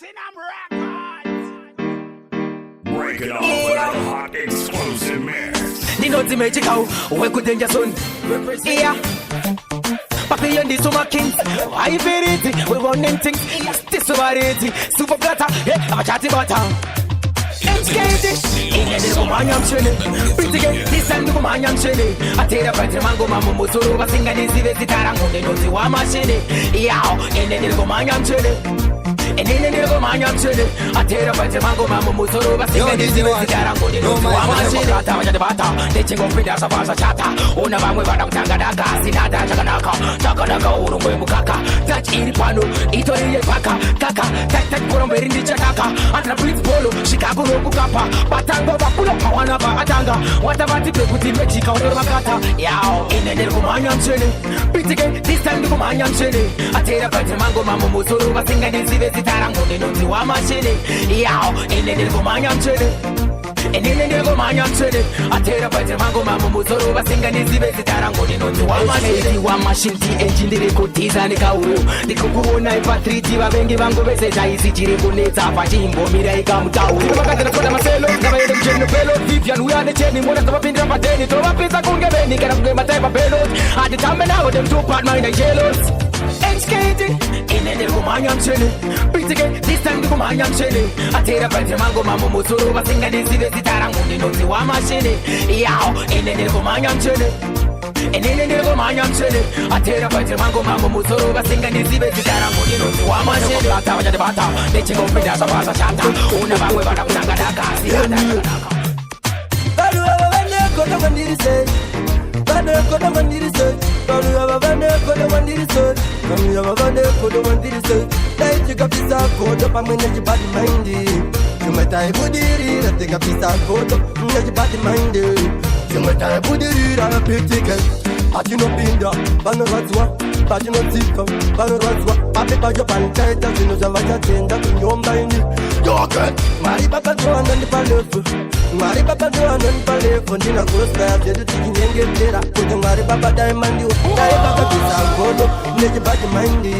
Platinum Records. Breaking off another hot explosive mix. The naughty magical, we could danger soon. Yeah. Papi and the summer kings. I feel it, we running things. This over it, super platter. Yeah, I'm a chatty butter. HKD, in the Romanian chili. Pretty gay, this time the Romanian chili. I tell a better mango, Mamma Musuru, but sing and easy with the Tarango, they don't see one machine. Yeah, in the Romanian chili. And in the Romanian chili, I tell a better mango, Mamma Musuru, but sing and easy with the Tarango, they don't see one machine. The butter, they check on Pidas of us a chatter. Una van with Madame Tangadaka, Sinata, Chaganaka, Chaganaka, Urumukaka, touch in Pano, Italy, Paka, Kaka, Tat Purumber in the Chakaka, and the Blitz Polo, Chicago, Bukapa, Batango, Pula, Pawanaba, Atanga, what about the Put in Mexico, Makata, Yao, in the Romanian chili. Pretty gay, this time the Romanian chili. I tell a better mango, Mamma Musuru, but sing and easy with the Tarango, they don't see one machine. Yao, in the Romanian chili. And in the Romanian chili, I tell a better mango, Mamma Musuru, but sing and easy with the Tarango, they don't see one machine, the engine, the Cotis and the Kauru, the Kuku, Night Patriti, Babengi, Bango, Easy, Chiripuneta, Pajimbo, Mirai, Kamtau, Vivian, we are the chain, one of the Pindra Pateni, to a pizza, Kungabeni, can I my type of payload? At the time now, them two part mine and yellows. HKD, in the Romanian chili. Pretty gay, this time the Romanian chili. I tell a better mango, Mamma Musuru, but sing and easy with the Tarango, they don't see one machine. Yeah, in the Romanian chili. And in the Romanian chili, I tell a better mango, Mamma Musuru, but sing and easy with the Tarango, they don't see one machine. The butter, they check on Pidas of us a chatter. Una van with Madame Tangadaka, Sinata. Patino pinda, bano razwa, patino tika, bano razwa. Pape pa yo panchaita, zino zavaja tenda, kunyomba ini. Yoke, mari papa do anani palefu, mari papa do anani palefu. Ndina kurosta, zedu tiki nyenge tera. Kutu mari papa diamandi, dai papa pisa kodo, neji bati mindi.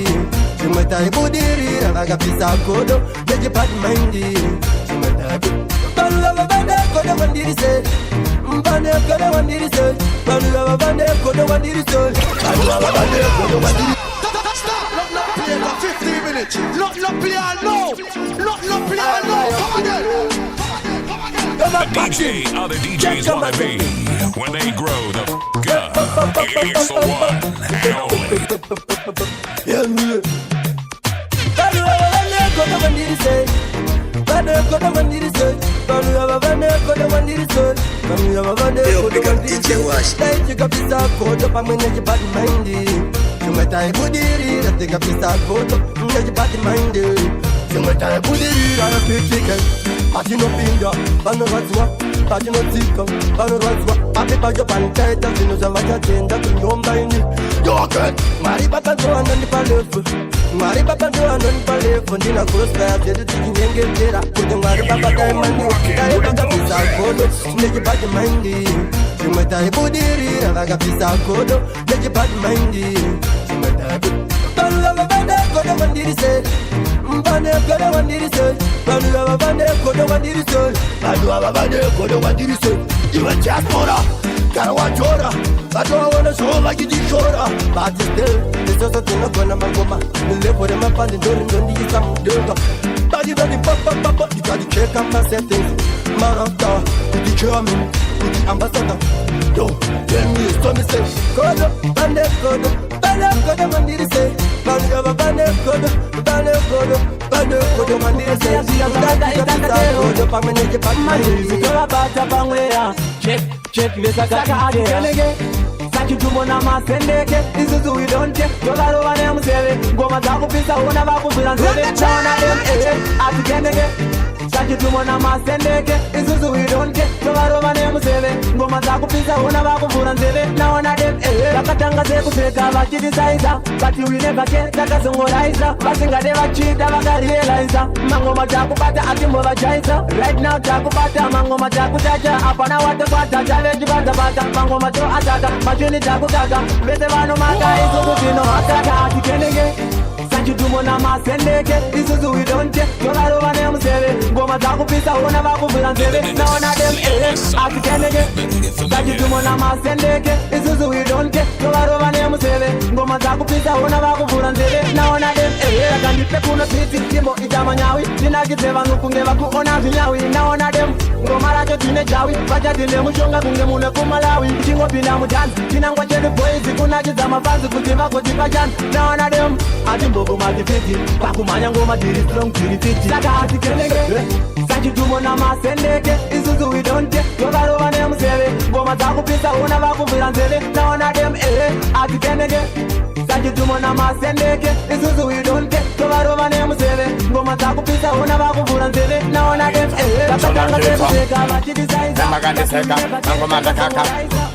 Chumeta ibudiri, ravaga pisa kodo, neji bati mindi. Chumeta ibudiri, balava bada kodo mandiri se. Bane kodo mandiri se. Stop, not play for 15 minutes. Not play no. Come again. The DJ, other DJs wanna be when they grow the gun. It's the one and only. Patino pinda, bano razwa, patino tika, bano razwa. Pape pa yo panchaita, zino zavaja tenda, kunyomba ini. Yoke, mari papa do anani palefu, mari papa do anani palefu. Ndina kurosta, zedu tiki nyenge tera. Kutu mari papa diamandi, dai papa pisa kodo, neji bati mindi. Chumeta ibudiri, ravaga pisa kodo, neji bati mindi. Chumeta ibudiri, balava bada kodo mandiri se. Bane kodo mandiri se. Balava bane kodo mandiri se. Balava bane kodo mandiri se. You a diaspora, Karawajora. I don't wanna show like you did shora. But still, this is a thing of when I'm a woman. You live for them up and don't need some data. But you got the pop, you got the check on my settings. Marata, with the German, with the ambassador. Yo, tell me, so me say, Kodo, Bane Kodo, Mandiri say, Balava Bane Kodo, Bane Kodo, Bane Kodo, Mandiri say, Kodo, Pamenege, Pamenege, check, this a again. Saki tumona masendeke, isuzu we don't take. Yolaro wane msele, ngoma zako pisa una babu bila nzele. Chana dem atikenege. Saki tumona masendeke, isuzu we don't take. Yolaro wane msele, ngoma zako pisa una babu bila nzele. Naona dem Takatanga se kuteka bachiti saiza, but we never get takasongolaiza. Basinga deva chita bagarealiza. Mangoma takupata akimova chaisa. Right now takupata mangoma takutacha. Apana wate kwata challenge bata mangoma to ataka. Machini takutaka, bete vano maka isu kutino ataka. Atikenege, sanchi tumona masendeke, isuzu we don't take. Yogaro vane museve ngoma zakupisa una vakuvira nzeve naona dem atikeneke zachitumona masendeke isusu we don't care Yogaro vane museve ngoma zakupisa una vakuvira nzeve naona dem akandipe kuno piti timbo itamanyawi tinakidze vanhu kunge vakuona zvinyawi naona dem ngoma racho tine jawi vachatinde mushonga kunge mune kumalawi tichingopinda mutanzi tinangwa chedu boys kunakidza mafanzi kuti vagotipa chanzi naona dem atimbogomazifiti pakumhanya ngoma tiri strong tiri fiti saka atikeneke sachitumona masendeke isusu we don't care Yogarova nemuseve ngoma dzakupisa una vakuvira nzeve naona dem atikeneke sachitumona masendeke isusu we don't care Yogarova nemuseve ngoma dzakupisa una vakuvira nzeve naona dem vakatanga sekuseka vachidisaiza makandiseka ngoma dzakaka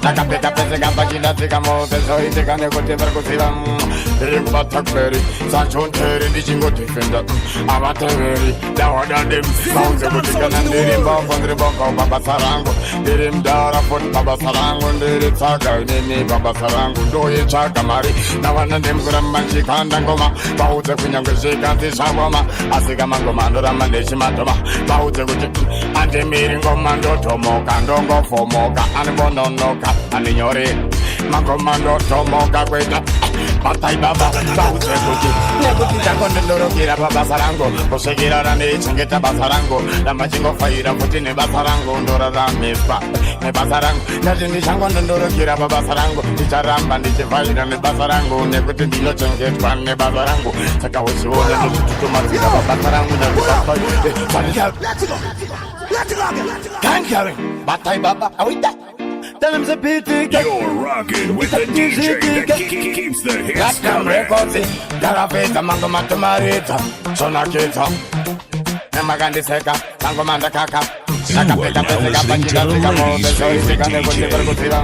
nakapeka peseka vachidadzika mozezoitika nekuti vari kuziva ndiri kuvatakberi sachonteri ndichingodefenda avateveri ndawadadem maunze kuti kana ndiri mbongo ndiri bongo pabasa rangu ndiri mdara foti pabasa rangu ndiri tsvaga inini pabasa rangu ndoitsvaga mari ndavana ndemkuramba nchikanda ngoma vaudze kunyange zvikanzi zvangoma asi kamangoma ndoramba ndechimatoma vaudze kuti andimiri ngoma ndotomoka ndongofomoka andibononoka andinyore mangoma ndotomoka kweta Batai baba, baudze kuti nekuti ndakondondorokera pabasa rangu kusvikira randichengeta basa rangu ramachingofaira kuti nebasa rangu ndoraramiswa nebasa rangu ndati ndichangondondorokera pabasa rangu ndicharamba ndichifaira nebasa rangu nekuti ndinochengetwa nebasa rangu saka uchiona ndotitutumadzira pabasa rangu Batai baba, awita Tell him the beat. You're rocking with the DJ that keeps the hits coming. Garaveta mangoma tumarita sonakita Nemagandiseka mangoma ndakaka nakapeka peseka pachidadzika mozezoisika nekuti vari kuziva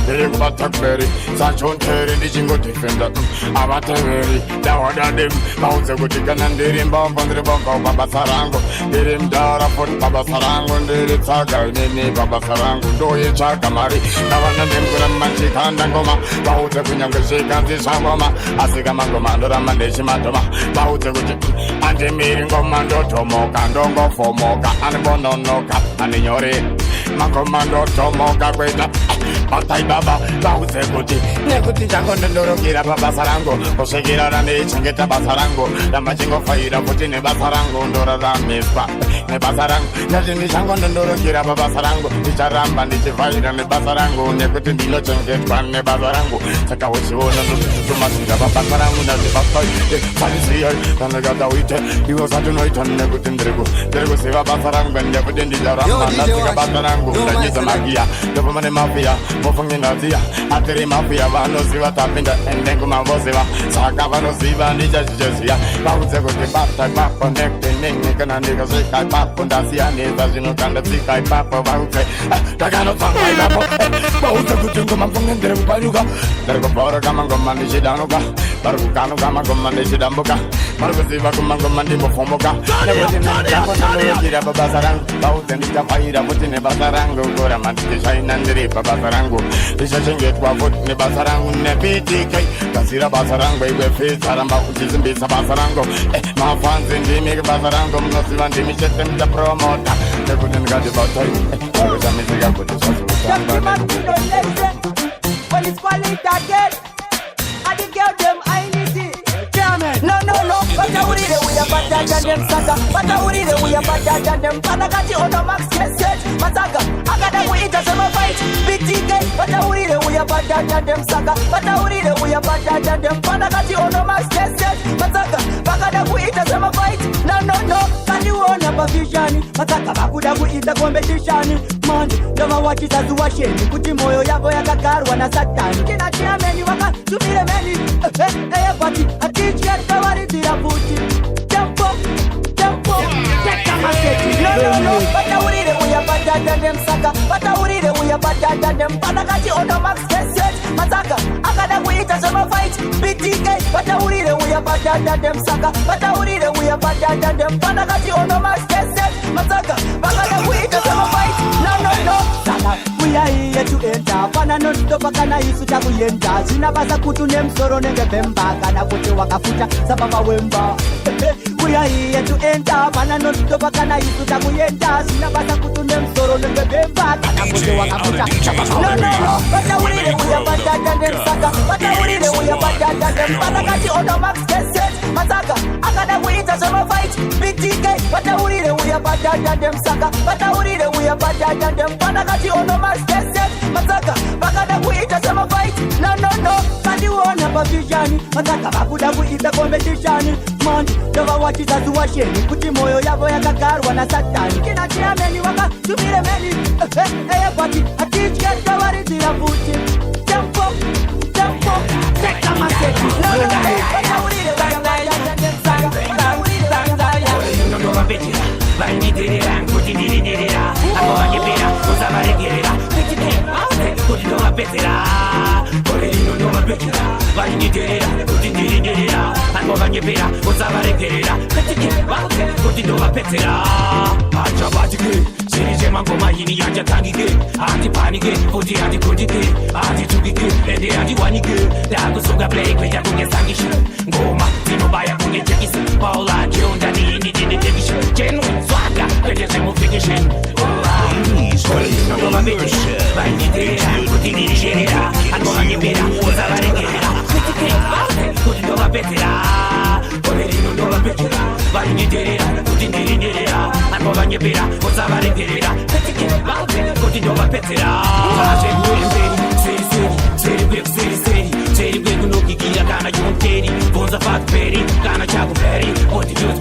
ndiri kuvatakberi sachonteri ndichingodefenda avateveri ndawadadem vaudze kuti kana ndiri mbombo ndiri bongo pabasa rangu ndiri mdara foti pabasa rangu ndiri tsaga inini pabasa rangu ndoitsvaga mari ndavana ndemkuramba nchikanda ngoma vaudze kunyange zvikanzi zvangoma asi kamangoma ndoramba ndechimatoma vaudze kuti andimiri ngoma ndotomoka ndongofomoka andibononoka andinyore mangoma ndotomoka kweta Batai baba, baudze kuti nekuti ndakondondorokera pabasa rangu kusvikira randichengeta basa rangu ramachingofaira kuti nebasa rangu ndoraramiswa nebasa rangu ndati ndichangondondorokera pabasa rangu ndicharamba ndichifaira nebasa rangu nekuti ndinochengetwa nebasa rangu saka uchiona ndotitutumadzira pabasa rangu ndazvibasaisiyai kanakata uite iwo satinoita nekuti ndiri kuziva basa rangu nekuti ndicharamba ndasika basa rangu ndanyidza magiya ndopoma nemafia mofunginaziya atiri mafia vanoziva tapinda endengumavoziva saka vanoziva ndichachicheziya vaudze kuti bata ipapo nekteinini kana ndikasvika ipapo ndasiyanisa zvinokandasvika ipapo vaudze ndakanotsanga ipapo vaudze kuti ngoma mfunge ndiri kupanyuka ndiri kubhoroka mangoma ndichidanuka vari kukanuka mangoma ndichidambuka vari kuziva kumangoma ndimbofomoka nekuti ndakondondorokera pabasa rangu vaudze ndichafaira futi nebasa rangu kuramba ndichishaina ndiri pabasa rangu ndichachengetwa futi nebasa rangu nepitk gadzira basa rangu iwe fidza ramba uchisimbisa basa rangu mafanzi ndimi basa rangu munoziva ndimi chete mutapromota nekuti ndikatibatai akushamisika kuti zvazviutanga No, vataurire uya batata ndemsaka vataurire uya batata ndemfana kati onomax message matsaga akada kuita semafight BTK vataurire uya batata ndemsaka vataurire uya batata ndemfana kati onomax message matsaga vakada kuita semafight no kaniona pavishani matsaga vakuda kuita competition manje ndavawachisa zuwasheni kuti moyo yavo yakagarwa nasatani kina chiameni vakasumire meni bati atichiatavaridira futi tempo no vataurire uya batata ndemsaka vataurire uya batata ndemfana kati onomax message matsaga akada kuita semafight BTK vataurire uya batata ndemsaka vataurire uya batata ndemfana kati onomax message matsaga vakada kuita semafight no sala uyaiye tuenda fana nonstopa kana isu takuyenda zvinabasa kuti une musoro nenge bhemba kana kuti wakafuta sababa wemba uyaiye tuenda fana nonstopa kana isu takuyenda zvinabasa kuti une musoro nenge bhemba kana kuti wakafuta nono vataurire uya badada ndemsaka vataurire uya badada ndembana kati onomax keset mataka akada kuita zvemafight btk vataurire uya badada ndemsaka vataurire uya badada ndembana kati onomax keset mataka vakada kuita zvemafight no kandiona pavishani mataka vakuda kuita competition mandi ndovawachisa zuwasheni kuti moyo yavo yakagarwa nasatani kinatiameni vakatumire meni eyebati atityetavaridzira futi tempo tekamaseti vainidirira kuti ndiridirira akovanyepera usavaregerera kuti ndovapedzera gore rino ndovapedzera vainidirira kuti ndiridirira akovanyepera usavaregerera kuti ndovapedzera achabatike zviri zvemangoma ini yachatangike hatipanike futi hatikundike hatitukike ende hatiwanike ndakusunga play kuita kunge sangishi ngoma dzinobaya kunge jekisi paula kionda niini dindindekisha genuine swagger kwete zvemufication vainidirira kuti ndiridirira akovanyepera usavaregerera kuti ndovapedzera gore rino ndovapedzera vainidirira kuti ndiridirira akovanyepera usavaregerera kuti ndovapedzera zveri kwekunogikira kana yonkeri bonza fakperi kana chakuperi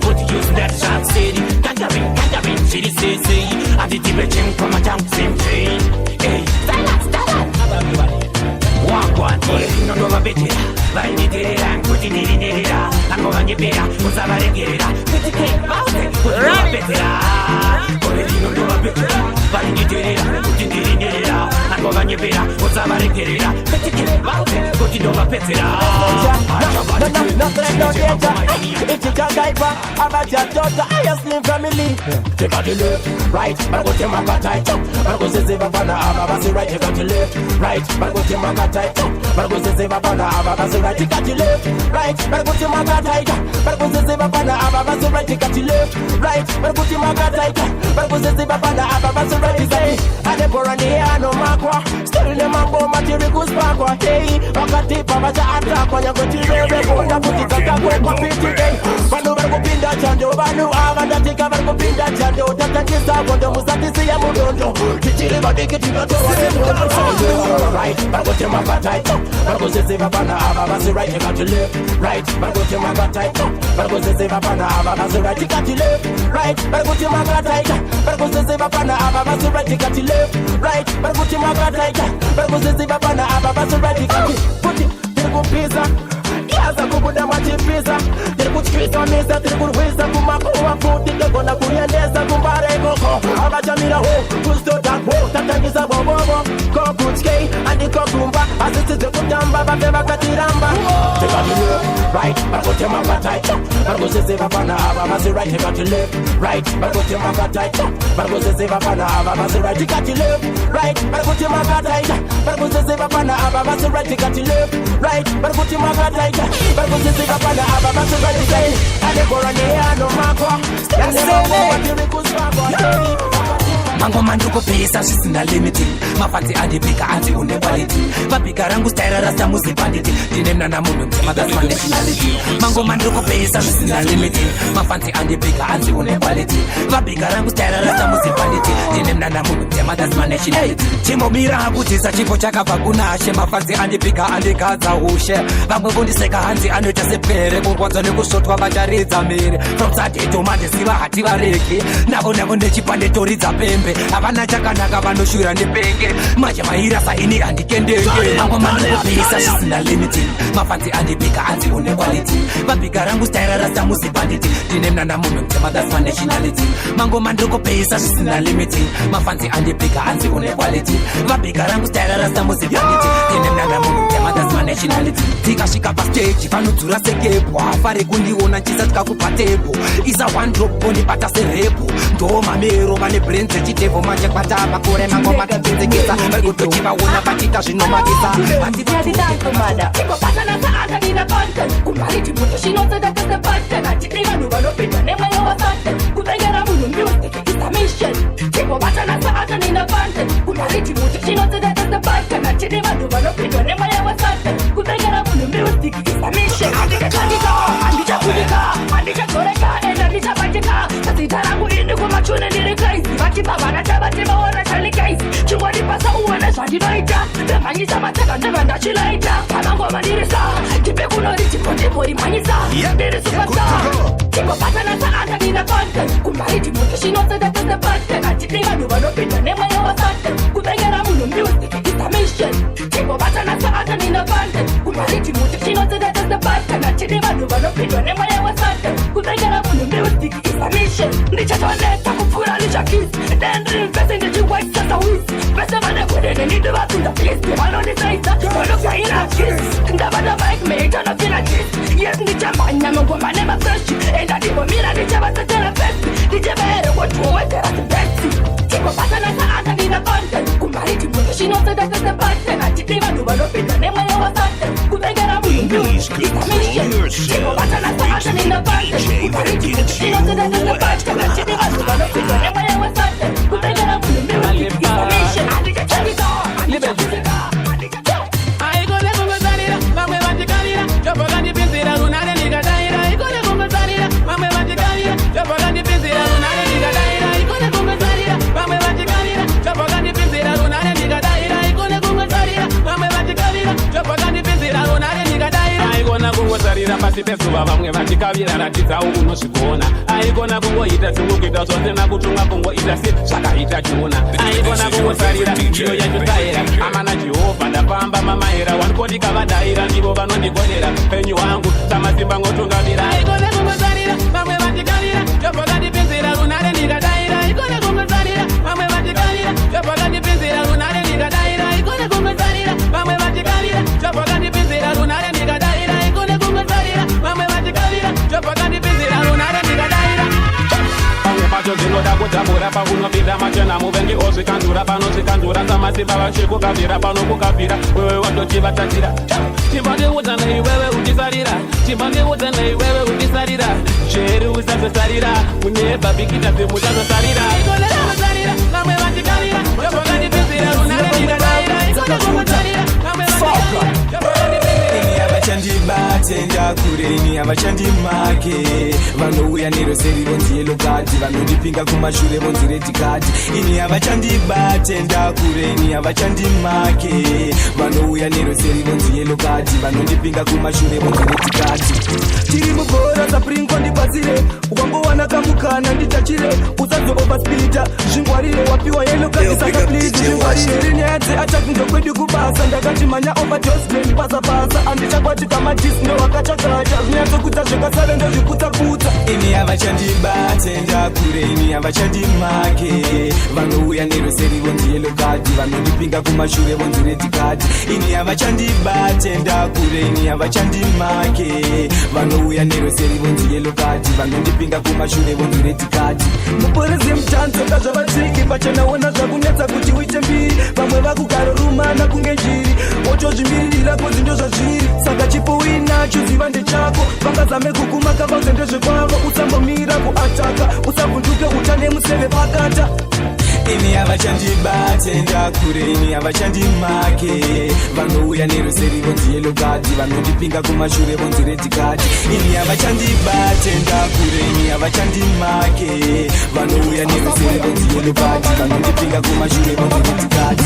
botius ndati zvakuseri kangaven zviri sesei handitipe chemukama changu semtei nondovapedzera vainidirira kuti ndiridirira akovanyepera usavaregerera kuti ndovapedzera gore rino ndovapedzera vainidirira kuti ndiridirira akovanyepera usavaregerera kuti ndovapedzera If you can't guide back, I'm a your daughter, I just live family. Take out the left, right, but go to my tight up. But go to Ziva Bana, I'm a right, take out the left, right, but go to my tight up. But go to Ziva Bana, I'm a right, take out the left, right, but go to my tight up. But go to Ziva Bana, I'm a right, take out the left, right, but go to my tight up. But go to Ziva Bana, I'm a right, take out the left. No makwa, still the mambo material goes back. Hey, wakati pamacha atakwa nyagotirebe bonda kutikaka kwa pitike. Banu barkupinda chando, banu avanda barkupinda chando. Tatakisa bondo musatisi ya mudondo. Kichile badike tigato right, barko tema batai. Barko sese babana ababasi right, got to left. Right, barko tema batai. Barko sese babana ababasi right, got to left. Right, barko tema batai. Barko sese babana ababasi right, got to left. Right, barko tema batai. Barko sese babana ababasi right, got to put pizza. Yaza kubuda machipisa. Kuchikisa misa, kuweza kumakuwa futi. Kona kuliendeza kumbare koko. Abachamira ho, kusto takwo. Tatangisa bobobo. Kokuchke, andi kokumba. Asisi kutamba, babeba katiramba. Take out the left, right, barko tema batai. Barko sese babana ababasi right, take out the left. Right, barko tema batai. Barko sese babana ababasi right, take out the left. Right, barko tema batai. Barko sese babana ababasi right, take out the left. Right, barko tema batai. Barko sese babana ababasi right, take out the left. Ade korane no makwa. mangoma ndikupisa zvisina limiti mafanzi andipika anzi une quality vabhika rangu staira rasta muzibanditi ndine mnana munhu mtemagasmandefinality mangoma ndikupisa zvisina limiti mafanzi andipika anzi une quality vabhika rangu staira rasta muzibanditi ndine mnana munhu mtemagasmandefinality chimomira hakutisa chipo chakabva kuna she mafanzi andipika andikadza ushe vamwe vondiseka hanzi anoita sepere kurwadza nekusvotwa vacharidza miri from saturday to monday siva hati vareki navo navo ndechipande toridza pembe havana chakanaka vanoshuvira nepenge manje mahira saini handikendenge mangoma ndikupisa zvisina limiti mafanzi andipika anzi une quality vabhika rangu staira rasta muzibanditi ndine mnana munhu mtemagasmandefinality mangoma ndikupisa zvisina limiti mafanzi andipika anzi une quality vabhika rangu staira rasta muzibanditi ndine mnana munhu mtemagasmandefinality tikasvika pastage vanodzura sekepo hafari kundiona chisa tikakupa tepo isa one drop ondibata serepo ndo mamero vane brains echitevo manje kwata makore mangoma kipinzikisa varikutochivaona vachita zvinomakisa tikopatana saaka nina content kumariti muto shinotsedakese pattern atiti vanhu vanopindwa nemweya wasaten kuvengera munhu music is a mission tikopatana saaka nina content kumariti muto shinotsedakese pattern atiti vanhu vanopindwa nemweya wasaten kuvengera munhu music is a mission andichatandika andichakunika andichagoreka enda ndichabatika zita rangu ini kumachune ndiri crazy vachipa vana chavativaona chali case chingondipasa uone zvandinoita ndemhanyisa mateka ndeva ndachilaita pamangoma ndiri saa tipe kunori tipondepori mhanyisa ndiri superstar tikopatana saaka nina content kumariti muto shinotsedakese pattern atiti vanhu vanopindwa nemweya wasaten kuvengera munhu music is a mission tikopatana saaka nina content kumariti muto shinotsedakese pattern atiti vanhu vanopindwa nemweya wasaten kuvengera munhu music is a mission ndichatoneta kupfura ndichakisi ndendrimvese ndichiwaisasa wisi vese vanekudene ndindivapinda plisi vanondisaisa vanogayina kisi ndavada mike meitana fina chisi yes ndichamhanya mangoma nemafreshi enda ndivomira ndichavasetera pesi ndichevere kotuwedzera tibesi tikopatana saaka nina content kumariti muto shinotsedakese pattern atiti vanhu vanopindwa nemweya wasaten kuvengera munhu music is a mission tikopatana saaka nina content kumariti muto shinotsedakese pattern atiti vanhu vanopindwa nemweya wasaten kuvengera munhu music is a mission andichatandika andichatandika aikone kungozarira vamwe vandikarira zvabvakandipinzira runare ndikadaira ikone kungozarira vamwe vandikarira zvabvakandipinzira runare ndikadaira ikone kungozarira vamwe vandikarira zvabvakandipinzira runare ndikadaira ikone kungozarira vamwe vandikarira zvabvakandipinzira runare ndikadaira aikona kungozarira pasi pezuva vamwe vandikavira ratidzawo unozvigona aikona kungoita singokuita zvose nakutunga kungoita se zvakaita chiona aikona kungozarira iyo yachikaira amana jehovha ndapamba mamaira wanikotikavadaira ndivo vanondigonera penyu hwangu samasimba ngotungamira aikone kungozarira vamwe vandikarira zvabvakandipinzira runare ndikadaira ikone kungozarira vamwe vandikarira zvabvakandipinzira runare ndikadaira ikone kungozarira vamwe vandikarira zvabvakandipinzira runare ndikadaira ikone kungozarira vamwe vandikarira zvabvakandipinzira runare ndikadaira pamwe pacho dzinoda kudzambura pakunopinda machena muvengi ozvikanzura panozvikanzura samasimba vachikukavhira panokukavhira wewe watochivatatira chimbandiudza neiwewe utisarira chimbandiudza neiwewe utisarira cheri usazosarira mune babikita zimuchazosarira ikone kungozarira vamwe vandikarira zvabvakandipinzira runare ndikadaira ikone kungozarira vamwe vandikarira avachandibate ndakureni avachandimake vanouya neroseri vonzi yelokati vanondipinga kumashure vonzi redikati ini avachandibate ndakureni avachandimake vanouya neroseri vonzi yelokati vanondipinga kumashure vonzi redikati tiri mubhora sapringo ndibatsire ukambowana kamukana nditachire usazoovhaspirita zvingwarire wapiwa yelokati saka pliti zvingwarire rinyadze atakindokwedu kubasa ndakati manya overdosband pasapasa andichakwati kamatisi ndowakachakacha zvinyatsokudza zvakasara ndozvikutsa-kutsa ini avachandibate ndakure ini avachandimake vanouya neroseri vonzi yelokati vanondipinga kumashure vonzi redikati ini avachandibate ndakure ini avachandimake vanouya neroseri vonzi yelokati vanondipinga kumashure vonzi redikati muporezi mutanzo kazvavatiki pachanaona zvakunetsa kuti uite mbiri vamwe vakugara rumana kunge njiri otozvimirira kozi ndozvazviri saka chipo uinacho ziva ndechako vangazame kukumaka vauze ndezvekwavo usambomira kuataka usabvunduke utane museve pakata ini avachandibate ndakure ini avachandimake vanouya neroseri vonzi yelokati vanondipinga kumashure vonzi redikati ini avachandibate ndakure ini avachandimake vanouya neroseri vonzi yelokati vanondipinga kumashure vonzi redikati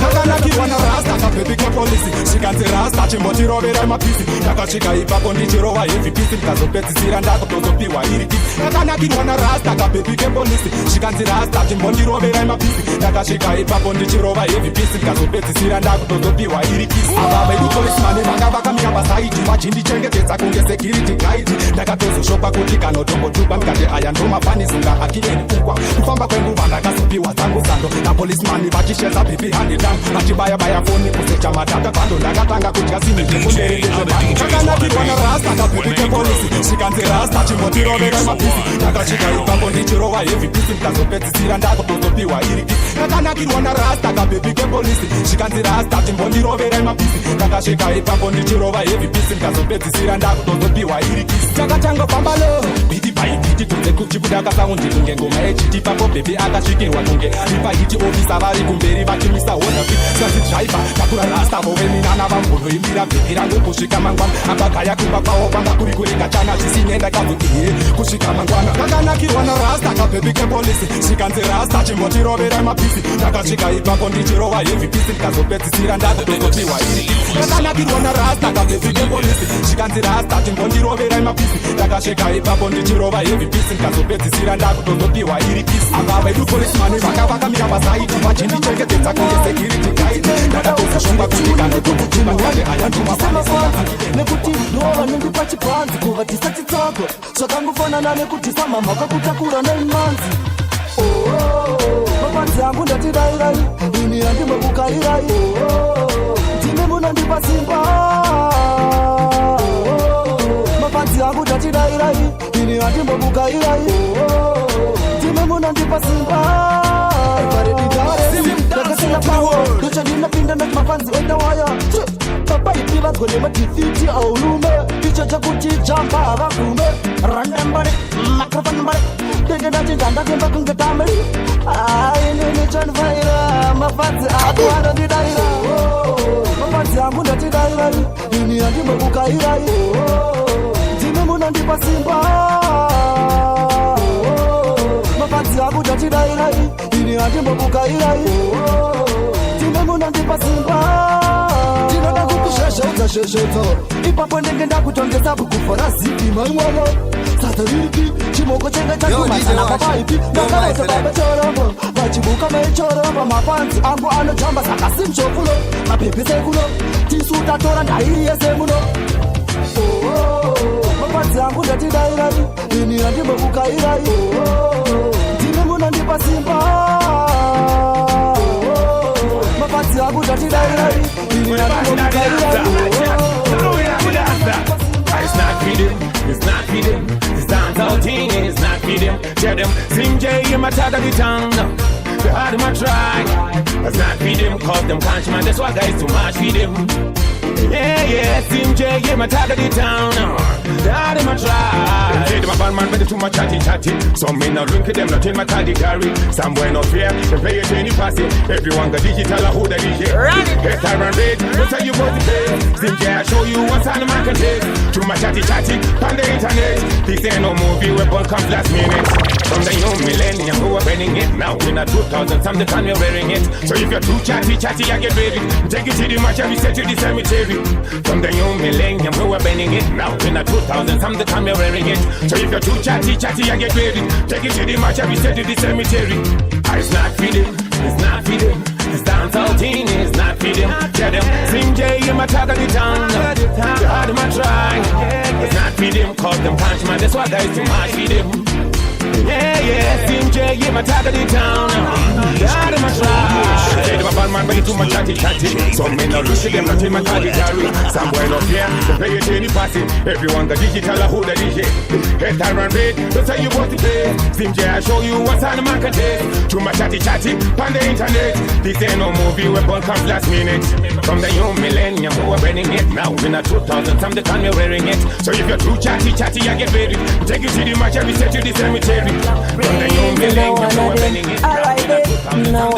akanakirwa narasta kabhebike polisi shikanzi rasta chimbotirovera mapisi ndakasvika ipapo ndichirova hevi pisi ndikazopedzisira ndakutozopiwa iri kisi akanakirwa narasta kabhebike polisi shikanzi rasta chimbondirovera mapisi ndakasvika ipapo ndichirova heavy piece ndikazopedzisira ndakutozopiwa iri kisi ava vedu policeman vanga vakamira pasaiti vachindichengetedza kunge security guide ndakatozoshopa kuti kanotombotuba ndikati aya ndomafanisunga akireni kukwa kufamba kwenguva ndakazopiwa dzangu zando napoliceman vachishedza bhipi handitangu vachibaya-baya foni kusecha matata bando ndakatanga kudya sinizvekunderengezvebandu rasta kabhipi kepolisi svikanzi rasta chimbotirovera mapisi ndakasvika ipapo ndichirova heavy piece ndikazopedzisira ndakutozopiwa iri kisi ndakanakirwa narasta kabhipi kepolisi svikanzi rasta chimbondirovera mapisi ndakasvika ipapo ndichirova heavy piece ndikazopedzisira ndakutozopiwa iri kisi takatanga famba lo bhiti bhaibhiti tunze kuchibuda kasaundi kunge ngoma echiti papo bhebhi akasvikirwa kunge ripahiti ofisa vari kumberi vachimisa honafi sikazi driver takura rasta voveminana vambonoimbira bhebhi rangu kusvika mangwana abagaya kumba kwavo kwanga kuri kurenga chana zvisine ndakabvuti ye kusvika mangwana ndakanakirwa narasta kabhebhi kepolisi svikanzi rasta chimbotirovera mapisi ndakasvika ipapo ndichirova heavy piece ndikazopedzisira ndakutozopiwa iri ndakanakirwa narasta kabhebhi kepolisi svikanzi rasta chimbondirovera mapisi ndakasvika ipapo ndichirova heavy piece ndikazopedzisira ndakutozopiwa iri kisi ava vedu policeman vanga vakamira pasaiti vachindichengetedza kunge security guide ndakatozosvonga kuti kanotokutuba ndikati aya nekuti ndova nendipa chipanzi kuvatisa chitsako zvakangofanana nekuti samama kakutakura neimanzi mapanzi angu ndatidairai ini handimokukairai ndimi munondipa simba mapanzi angu ndatidairai ini handimokukairai ndimi munondipa simba ndakasina pawo ndocho ndinapinda ndati mapanzi oitawaya papaipi vagone madhifiti aulume icho chakuti jamba havagume ranembare makrafanembare ndenge ndati ndandatemba kunge tameri ainini chonfaira mapanzi ako anondidaira mapanzi angu ndatidairai ini handimokukairai ndimi munondipa simba mapanzi angu ndatidairai ini handimokukairai ndimi munondipa simba ndinoda kukusheshedza ipapo ndenge ndakutongesa kukufora zipi maimwano satariki chimoko chenge chakumasana pavaipi ndakaotobabechorombo vachibuka meichorombo mapanzi angu anojamba saka simshokulo mapepi sekulo tisu tatora ndairi yese muno mapanzi angu ndatidairai ini handimokukairai ndimi munondipa simba mapanzi angu ndatidairai ini It's not feeding, it's not feeding. This dance out thing is not feeding. Tell them, Slim J, you're my tag of the town. The harder my try, it's not feeding. Cause them can't man, that's why guys too much feeding. Yeah, Slim J, you're my tag of the town. The harder my try. Say them a bad man, but they too much chatty. Some men not drink them, not in my category. Somewhere not fair, they pay it any passy. Everyone got digital, who the DJ. Hey, time and rate, don't tell you what to pay. Slim J, I show you what's on the market is. Too much chatty on the internet. This ain't no movie where ball comes last minute. From the new millennium who are wearing it. Now in the 2000s, some the time you're wearing it. So if you're too chatty, I get ready. Take it to the match and we set to the cemetery. From the new millennium who are wearing it. Now in the 2000s, some the time you're wearing it. So if you're too chatty, I get ready. Take it to the match and we set to the cemetery. It's not feeding, it's not feeding. This dance out thing is not feeding. Tell them, Slim J, you're my tag of the town. The harder my try, it's not feeding. Cause them can't man, that's why guys too much feeding. Yeah, Slim J, you're my tag of the town. The harder my try. Say them a bad man, but you too much chatty. Some men not losing them, not in my category. Somewhere not here, they play it any passy. Everyone got digital, who the DJ. Head time and rate, don't tell you what to pay. Slim J, I show you what's on the market is. Too much chatty on the internet. This ain't no movie where ball comes last minute. From the new millennium who are wearing it. Now in the 2000s, some the time you're wearing it. So if you're too chatty, I get ready. Take you to the match and we set to the cemetery. From the new millennium who are wearing it. Alright then, now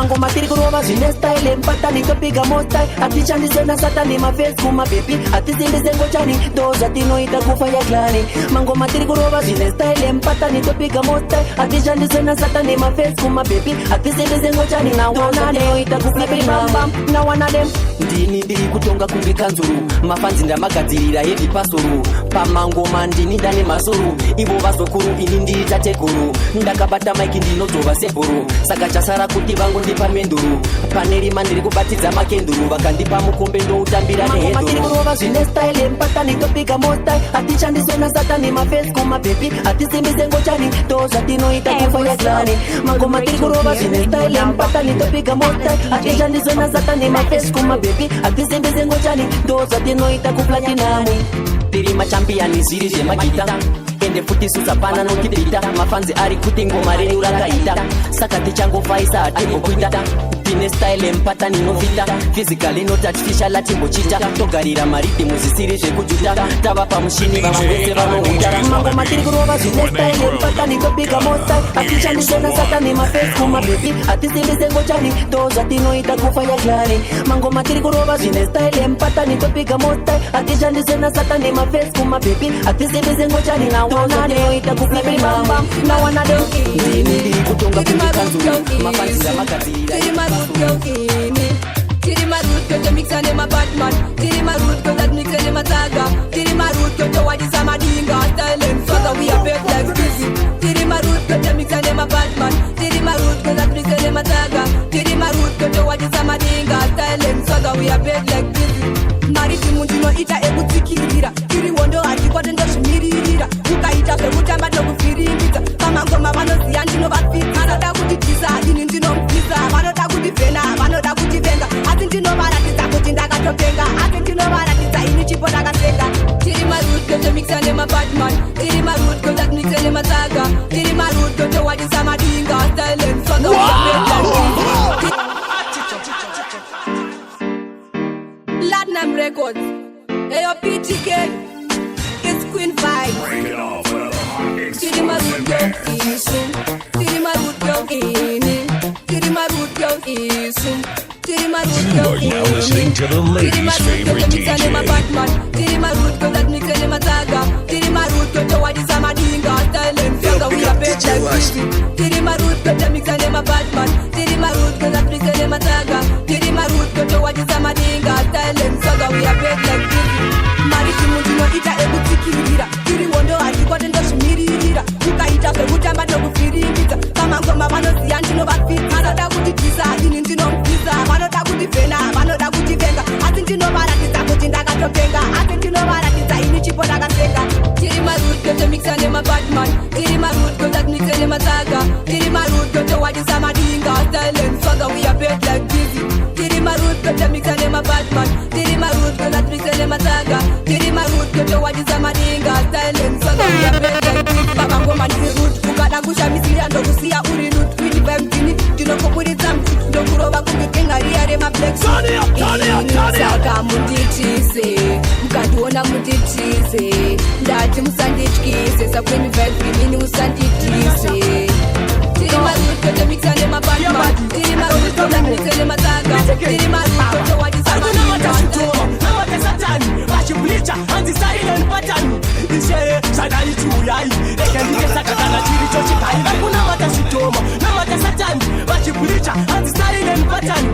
mangoma tiri kurova zvine style mpatani topiga mostai atichandise na satani mafesi kumabebi atisimbise ngochani ndo zvatinoita kufa yaklani mangoma tiri kurova zvine style mpatani topiga mostai atichandise na satani mafesi kumabebi atisimbise ngochani nawananoita kuplipimambam nawanadem ndini ndiri kutonga kunge kanzuru mafanzi ndamagadzirira hevi pasuru pamangoma ndini ndane masuru ivo vazokuru ini ndiri tateguru ndakabata maiki ndinozova sebhuru saka chasara kuti vangu ndipa menduru pane rima ndiri kubatidza makenduru vakandipa mukombe ndoutambira nehenduru kurova zvine style mpatani topiga mostai atichandise na satani mafesi kumabebi atisimbise ngochani ndo zvatinoita kufa yaklani mangoma tiri kurova zvine style mpatani topiga mostai atichandise na satani mafesi kumabebi atisimbise ngochani ndo zvatinoita kuplatinami tiri machampiani zviri zvemagita ende futi susapana nokipita mafanzi ari kuti ngoma renyu rakaita saka tichangofaisa hatimbokuita tine style mpatani novita physically not artificial atimbochita togarira maridhimu zvisiri zvekujuta tava pamushini vamwe vese vanohuta mangoma tiri kurova zvine style mpatani topiga mostai atichandise na satani mafesi kumabebi atisimbise ngochani ndo zvatinoita kufa yaklani mangoma tiri kurova zvine style mpatani topiga mostai atichandise na satani mafesi kumabebi atisimbise ngochani nawananoita kuplipimamba nawanado ndini ndiri kutonga kundikanzuru mafanzira magadzirira Tiri my root, cause you mix and I'm a Batman. Tiri my root, cause that mix and I'm a Saga. Tiri my root, cause you what is a Madinga. Style and so that we are big like busy. Tiri my root, cause you mix and I'm a Batman. Tiri my root, cause that mix and I'm a Saga. Tiri my root, cause you what is a Madinga. Style and so that we are big like busy. Maritimu ndinoita ekutsikirira tiri wondo atikwate ndozvimiririra ukaita zvekutamba ndokufirimbidza pamangoma vanoziya ndinovapfisa vanoda kutidhisa ini ndinomubvisa vanoda kutivhena vanoda kutivenga asi ndinovaratidza kuti ndakatopenga asi ndinovaratidza ini chipo ndakasenga tiri marutko tomikisa nemabatman tiri marutko tatumikisa nemasaga tiri marutko towadisa madinga silent soga Platinum Records. Hey, yo, PTK. It's Queen Vibe. Tiri marutko isu. Tiri marutko ini. Tiri marutko isu. Tiri marutko ini. You're now listening to the ladies' favorite DJ. Tiri marutko that mix and masaga. Tiri marutko to what is a madinga. Silent soga we are better. Tiri marutko that mix and Batman. Tiri marutko that mix and masaga. Tiri marutko to what is a madinga. Silent soga we are better. Maritimu ndinoita ekutsikirira tiri wondo atikwate ndozvimiririra ukaita zvekutamba ndokufirimbidza pamangoma vanoziya ndinovapfisa vanoda kutidhisa ini ndinomubvisa vanoda kutivhena vanoda kutivenga asi ndinovaratidza kuti ndakatopenga asi ndinovaratidza ini chipo ndakasenga tiri marutko tomikisa nemabatman tiri marutko tatumikisa nemasaga tiri marutko towadisa madinga silent soga we are bed like busy tiri marutko tomikisa nemabatman tiri marutko tatumikisa nemasaga tiri marutko towadisa madinga silent soga we are bed like busy pamangoma ndiri root ukada kushamisira ndokusiya uri root kwini vamtini ndinokoburitsa mtu ndokurova kungekenga riya remablack saka munditise mukandiona munditise ndati musandityise sakwemi vamtini usanditise tiri marutko tomikisa nemabatman tiri marutko tatumikisa nemasaga tiri marutko towadisa madinga Satani, vachibulicha, anti-silent pattern. Ishe, sadani chuyai, ekendike sakatana chiri chochikai. Vakuna matashitoma, namata satani, vachibulicha, anti-silent pattern.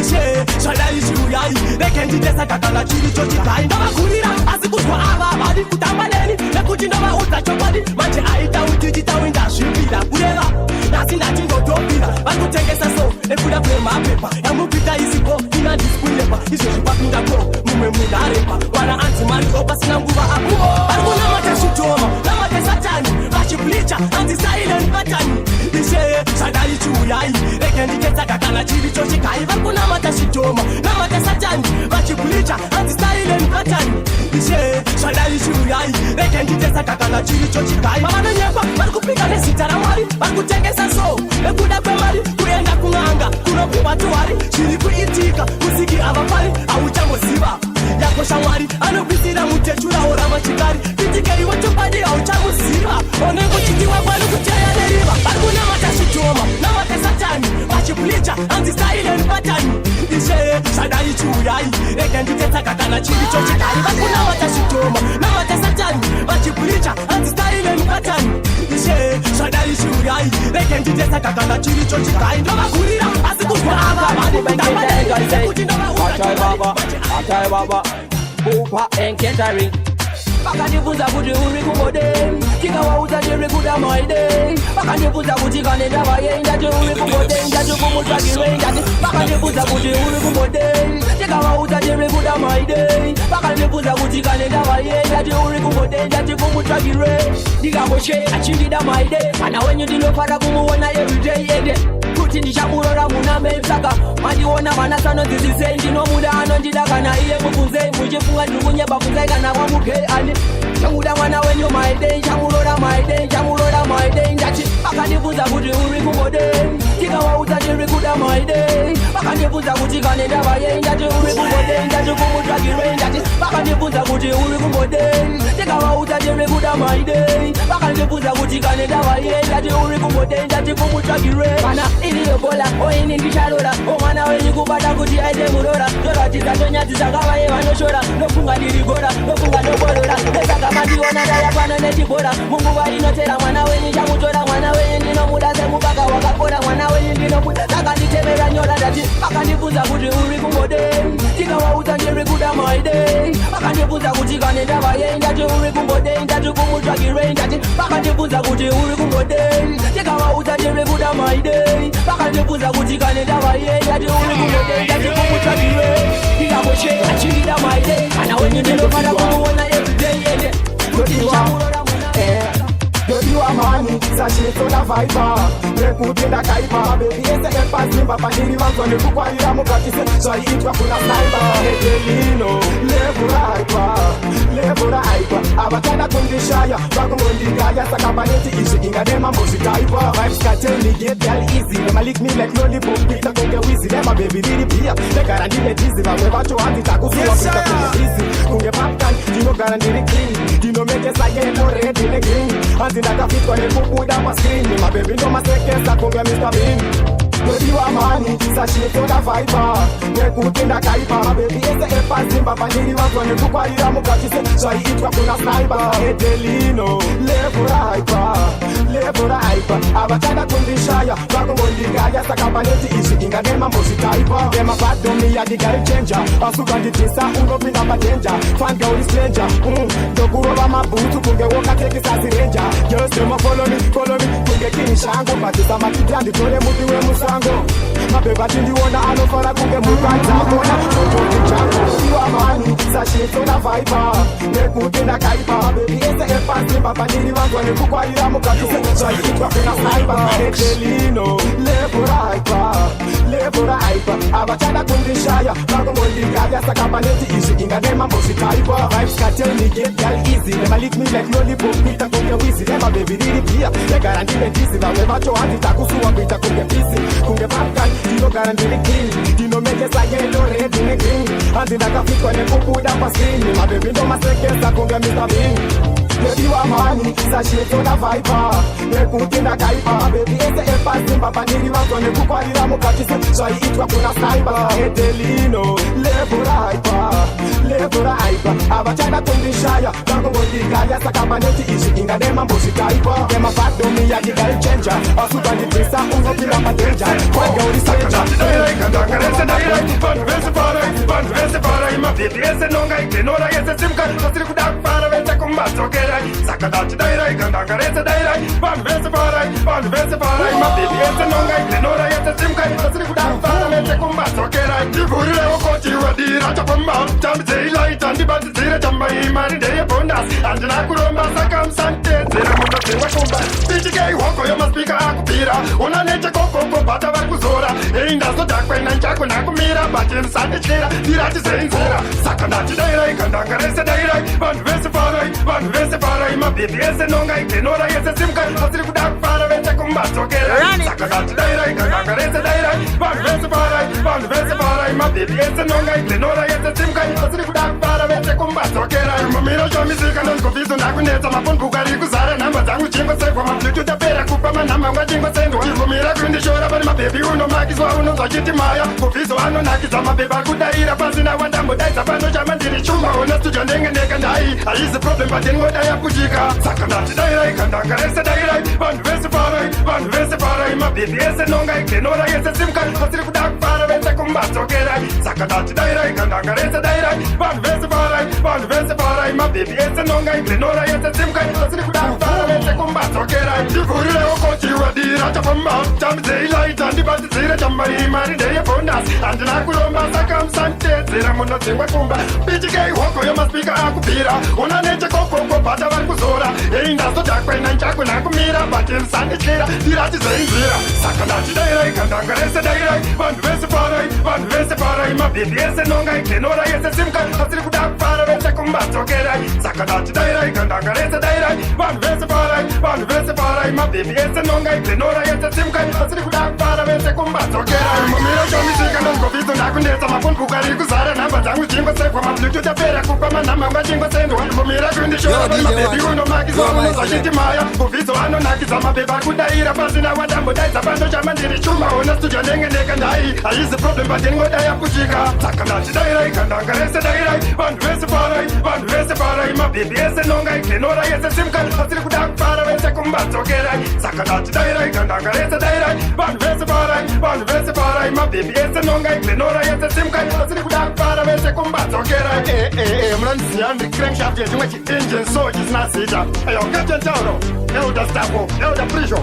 Ishe, sadani chuyai, ekendike sakatana chiri chochikai. Ndavakurira, asikuzwa ava, vadi kutambaleni, nekuti ndavauta chopadi, manje aita utijita winda zvipira kureva. Nasi ndati ndotopira, vakutengesa so, nekuda kwemapepa, yamupita isipo, ina dispunepa, izvo zvipapinda ko, mumwe munarepa, wana anti-mari opasina nguva apo. Varikuna matashitoma, namate satani, vachibulicha, anti-silent pattern. Ishe, sadani chuyai, ekendike sakatana chiri chochikai. Varikuna matashitoma, namate satani, vachibulicha, anti-silent pattern. Ishe, sadani chuyai, ekendike sakatana chiri chochikai. Vavanonyekwa, varikupika nezita ramwari, varikutengesa so, nekuda kwemari, kuenda kun'anga, kunokupa tuwari, chiri kuitika, musiki avafari, auchangoziva. Yakosha mwari, anobvisira mutechura orama chikari, pitikeri wachopadi auchamuziva, onengo chitiwa kwanu kuteya neriva. Varikuna matashitoma, namate satani, vachibulicha, anti sakakana chiri chochidari vakuna vatashitoma navatasatani vachiburicha anzistarine mukatani ishe zvadari chiurai rege ndite sakakana chiri chochidari ndovagurira asi kuzvava vanikuti ndovaupa and catering. Bakandifunza kuti uri kumode tikawaudza tiri kuda maide bakandifunza kuti kane ndavaenda tiri kumode ndati kumutsvagire ndati bakandifunza kuti uri kumode tikawaudza tiri kuda maide bakandifunza kuti kane ndavaenda tiri kumode ndati kumutsvagire ndikangoshe achindida maide mwana wenyu ndinofara kumuona everyday ende kuti ndichamurora muname saka mandiona mwana sanodzidzisei ndinomuda anondida kana iye mubvunzei muchifunga ndikunyeba bvunzai kana kwamugei ani chamuda mwana wenyu maidei chamurora maidei ndati bakandibvunza kuti uri kumode tikawaudza tiri kuda maidei bakandibvunza kuti kane ndavayei ndati uri kumode ndati kumutsvagirei ndati bakandibvunza kuti uri kumode tikawaudza tiri kuda maidei bakandibvunza kuti kane ndavayei ndati uri kumode ndati kumutsvagirei kana iriyo bola oini ndicharora omwana wenyu kubata kuti aite murora toratidza tonyadzisa kavaye vanoshora nofunga ndirigora nofunga noborora esaka mandiona ndaya pano netibhora munguva inotera mwana wenyu chamutora mwana wenyu ndinomuda semukaka wakakora mwana wenyu ndinomuda saka nditemera nyora ndati akandibvunza kuti uri kumode tikawaudza ndiri kuda maidei akandibvunza kuti kane ndavayei ndati uri kumode ndati kumutsvagirei ndati akandibvunza kuti uri kumode tikawaudza ndiri kuda maidei bakandibvunza kuti kane ndavayei ndati uri kumode ndati kumutsvagirei ndikangoshe achindida maidei kana wenyu ndinofana kumuona everyday ende Dodiwa mani, sashito na vaiba Nekuti ndakaipa Baby ese epazimba Pandiri vanzo nekukwarira mukatise Zvaitwa kuna sniper Edelino, levura aipa Avatanda kundishaya Vakungondigaya Saka paneti ishi ingadema muzitaipa Vibes cartel me get girl easy Nema lick me like lollipop Pita kunge wheezy Nema baby liri pia Negarandile dizzy Vamwe vacho handi takusuwa Pita kunge easy Kunge popcorn Dino garandiri clean Dino meke sa yellow red in a green ndakafitwa nekubuda pascreen mabebi ndo masekesa kunge Mr. Bean Dodiwa mani, sashito na vaiba Nekuti ndakaipa Mabebi ese epazimba Pandiri vanzo nekukwarira mukatise Zvaitwa kuna sniper Edelino, levura aipa Avatanda kundishaya Vakungondigaya Saka paneti ishi ingadema muzitaipa Dema padomi ya digai changer Asuka nditisa unopinda padenja Fan girl is stranger Dokurova mabutu kunge woka teki sasi ranger Girls dema follow me Kunge kinishango Batisa matidya nditore muti we musango Mabeba tindiwona anofara kunge mukanza Kona chochoki chango Iwa mani, sashito na vaipa Nekuti ndakaipa Baby ese epazimba Pandiri vanzo nekukwarira mukatise Zvaitwa kuna sniper Edelino, levura aipa Avatanda kundishaya Vakungondigaya Saka paneti ishi ingadema muzitaipa Vibes cartel me get girl easy Nema lick me like lollipop Pita kunge wheezy Nema baby liri pia Negarandile dizzy Vamwe vacho handi takusuwa Pita kunge busy Kunge popcorn Dino garandili clean Dino meke sa yellow red in a green Handi ndakafitwa nekubuda pascreen Mabebi ndo masekesa kunge Mr. Bean Dodiwa mani, sashito na vaipa Nekuti ndakaipa Baby ese epazimba Pandiri vanzo nekukwarira mukatise Zvaitwa kuna sniper Edelino, levura aipa Avatanda kundishaya Vakungondigaya Saka paneti ishi ingadema muzitaipa Dema padomi ya digai changer Asuka nditisa unopinda padenja Kwenge uri stranger Vantu vese parai Mabebi ese nonga ikenora ese simka Vasiri kudakufara vese kumbatsoke Saka dati dairai, kandanga rese dairai Vantu vese parai Mabebi ese nonga ikenora ese simka Vasiri kudakufara vese kumbatsokerai Ndivurirewo koti wadira chapamba Chambizei laita ndibatidzire chamba imari ndeye bondas Handina kuromba saka msantedzera munozingwa kumba Pichikei hoko yomaspika akupira Una neche kokoko bata vari kuzora Ei ndazodhakwena nchako nakumira Bati msandityira ndiratizenzera Saka ndati dairai, kandanga rese dairai Vantu vese parai Mabebi ese nonga ikenora ese simka Vasiri kuda kufara vese kumbatsokerai Saka ndati dairai, kandanga rese dairai Vantu vese parai Mabebi ese nonga ikenora ese simka Vasiri kuda kufara vese kumbatsokerai Mumiro zvomisika ndozikofiso ndakunetsa Maphone ari kuzara nhamba dzangu chingosegwa Mabluetooth apera kupa manhamba ngwachingosendwa Ndivumira kundishora Pani mabebi mabebi unomakizwa unozvachitimaya kubvizo anonakiza mabeba kudaira pasina wandambodaidza pano chama ndiri chuma ona studio ndengeneka ndai haizi problem patingodaya kuchika saka ndatidairai kandangarese dairai vanhu vese parai vanhu vese parai mabebi ese nongai genora yese simkari pasiri kuda kupara vese kumbatsokerai saka ndatidairai kandangarese dairai vanhu vese parai vanhu vese parai mabebi ese nongai genora yese simkari pasiri kuda kupara vese kumbatsokerai ndivhurirewo kochiwadira chafamba chamizeilaita ndibatidzire chambai mari ndeyebondas handina kuromba saka musanditedzera munodzingwa kumba bitikei hoko yemaspika akubvira una nechekokoko bhata vari kuzora ei ndazodakwena nchakwena kumira bati musandityira ndiratizeinzira saka ndatidairai kandangarese dairai vanhu vese parai vanhu vese parai mabhebhi ese nongai genora yese simkari asiri kuda kupara vese kumbatsokerai saka ndatidairai kandangarese dairai vanhu vese parai vanhu vese parai mabhebhi ese nongai genora yese simkari asiri kuda kupara vese kumbatsokerai mumiro chomisika ndongovidzo ndakunetsa mapunduka riri kuzara nhamba dzangu chingosekwa mabluetooth apera kupa manhamba ngachingosendwa mumira kundishora mabhebhi unomakizwa unozvachitimaya kubvidzo anonakidza mabhebhi akudaira pasina wandambodaidza pano chama ndiri chuma ona studio ndengeneka ndai haizi problem patingodaya kuchika saka ndatidairai kandangarese dairai vanhu vese parai vanhu vese parai mabhebhi ese nongai genora yese simkari asiri kuda kupara vese kumbatsokerai saka ndatidairai kandangarese dairai vanhu vese parai vanhu vese parai mabhebhi ese nongai genora yese simkari asiri kuda kupara vese kumbatsokerai munondiziva ndiri crankshaft yechimwe chiengine so chisina zita eyo captain tauro elder staffo elder prisho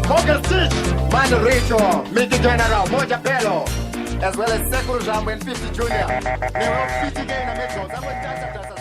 Morgan Stitch Mano Richo Mickey General Moja Bello as well as Sekuru Jambo and 50 Junior. They were all 50 gain a mid